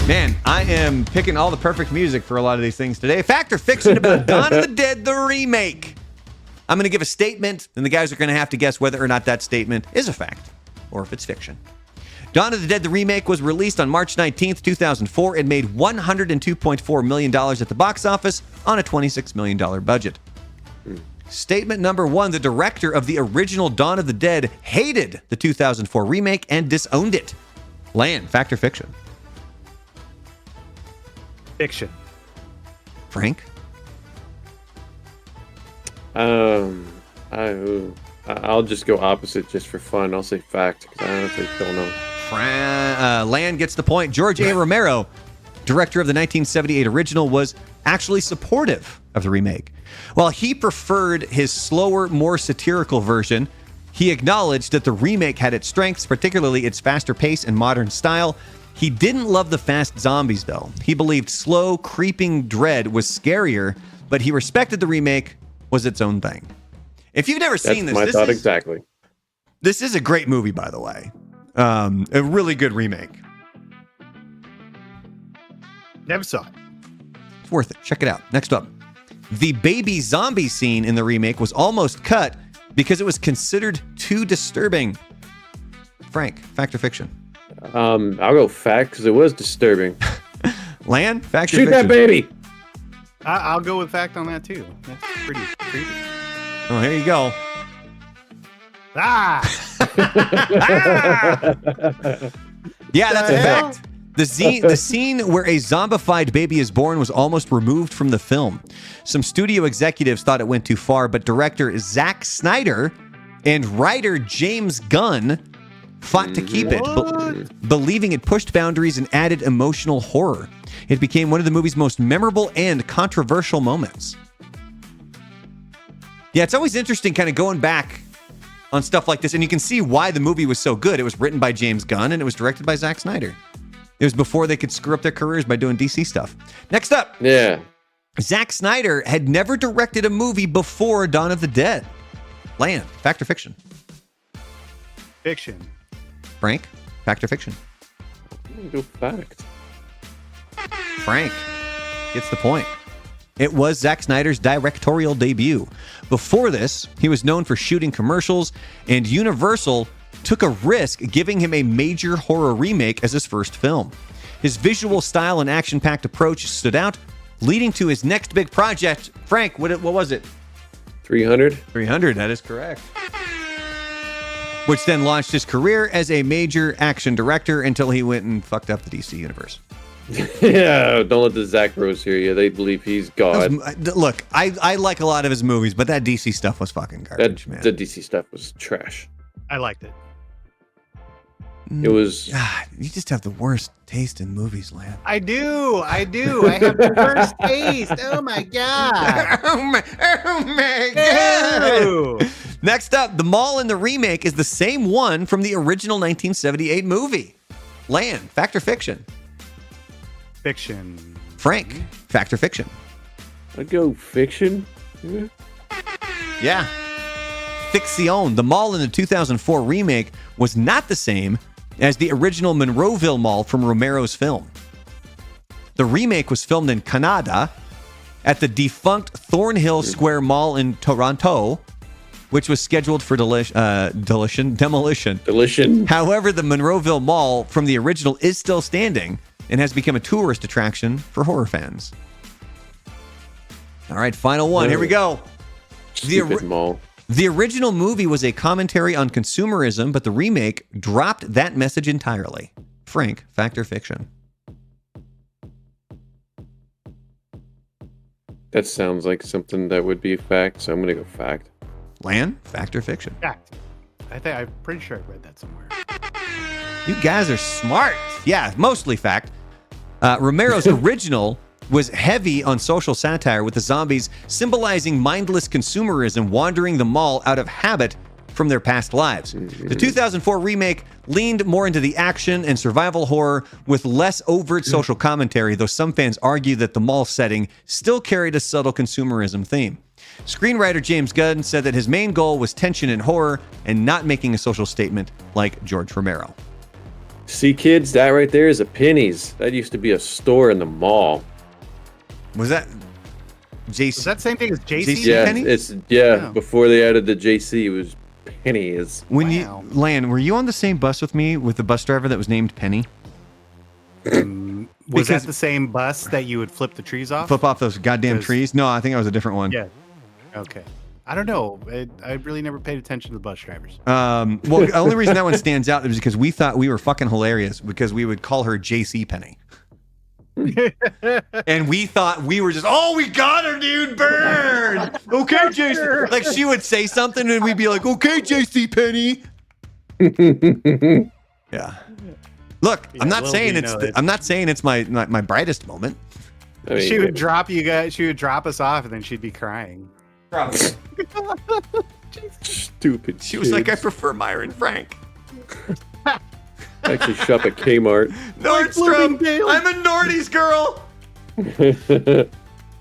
Man, I am picking all the perfect music for a lot of these things today. Fact or fiction about Dawn of the Dead, the remake. I'm going to give a statement, and the guys are going to have to guess whether or not that statement is a fact or if it's fiction. Dawn of the Dead, the remake was released on March 19th, 2004 and made $102.4 million at the box office on a $26 million budget. Statement number one, the director of the original Dawn of the Dead hated the 2004 remake and disowned it. Lan, fact or fiction? Fiction. Frank? I'll just go opposite just for fun. I'll say fact because I honestly don't know. Lan gets the point. George A. Romero, director of the 1978 original, was actually supportive of the remake. While he preferred his slower, more satirical version, he acknowledged that the remake had its strengths, particularly its faster pace and modern style. He didn't love the fast zombies, though. He believed slow, creeping dread was scarier, but he respected the remake was its own thing. If you've never seen this, my thought exactly. This is a great movie, by the way. A really good remake. Never saw it. It's worth it. Check it out. Next up. The baby zombie scene in the remake was almost cut because it was considered too disturbing. Frank, fact or fiction? I'll go fact because it was disturbing. Lan, fact or Shoot fiction? that baby! I'll go with fact on that too. That's pretty creepy. Oh, here you go. Ah! Yeah, that's a fact. The scene where a zombified baby is born was almost removed from the film. Some studio executives thought it went too far, but director Zack Snyder and writer James Gunn fought to keep it, believing it pushed boundaries and added emotional horror. It became one of the movie's most memorable and controversial moments. Yeah, it's always interesting kind of going back on stuff like this, and you can see why the movie was so good. It was written by James Gunn, and it was directed by Zack Snyder. It was before they could screw up their careers by doing DC stuff. Next up. Yeah. Zack Snyder had never directed a movie before Dawn of the Dead. Lan, fact or fiction? Fiction. Frank, fact or fiction? I'm gonna go fact. Frank gets the point. It was Zack Snyder's directorial debut. Before this, he was known for shooting commercials, and Universal took a risk giving him a major horror remake as his first film. His visual style and action-packed approach stood out, leading to his next big project. Frank, what was it? 300? 300, that is correct. Which then launched his career as a major action director until he went and fucked up the DC universe. Yeah, don't let the Zach Bros hear you. They believe he's God. Look, I like a lot of his movies, but that DC stuff was fucking garbage, man. The DC stuff was trash. I liked it. It was... God, you just have the worst taste in movies, Lan. I do. I have the worst taste. Oh my god. oh my God. Ew. Next up, the mall in the remake is the same one from the original 1978 movie. Lan, fact or fiction? Fiction. Frank, fact or fiction? I'd go fiction. Yeah. Fiction. The mall in the 2004 remake was not the same as the original Monroeville mall from Romero's film. The remake was filmed in Canada at the defunct Thornhill Square Mall in Toronto, which was scheduled for demolition. However, the Monroeville Mall from the original is still standing and has become a tourist attraction for horror fans. All right, final one. Here we go. Stupid mall. The original movie was a commentary on consumerism, but the remake dropped that message entirely. Frank, fact or fiction? That sounds like something that would be a fact, so I'm going to go fact. Lan, fact or fiction? Fact. I'm pretty sure I read that somewhere. You guys are smart. Yeah, mostly fact. Romero's original was heavy on social satire, with the zombies symbolizing mindless consumerism wandering the mall out of habit from their past lives. The 2004 remake leaned more into the action and survival horror with less overt social commentary, though some fans argue that the mall setting still carried a subtle consumerism theme. Screenwriter James Gunn said that his main goal was tension and horror and not making a social statement like George Romero. See, kids, that right there is a Penny's. That used to be a store in the mall. Was that JC? Is that same thing as JC? Yeah. Yeah, Penny's? it's before they added the JC, it was Penny's. When Wow. you Lan, were you on the same bus with me with the bus driver that was named Penny? Was Because- that the same bus that you would flip the trees off? Flip off those goddamn Because- trees? No, I think that was a different one. Yeah. Okay. I don't know. I really never paid attention to the bus drivers. Well, the only reason that one stands out is because we thought we were fucking hilarious because we would call her JC Penny. And we thought we were just, oh, we got her, dude, burn. Okay, JC. Like she would say something and we'd be like, okay, JC Penny. Yeah. Look, Yeah, I'm not little saying do you it's know the, that- I'm not saying it's my brightest moment. I mean, She would drop you guys. She would drop us off, and then she'd be crying. stupid. She was like, I kids. prefer Myron Frank. I actually shop at Kmart. Nordstrom. I'm a Nordy's girl.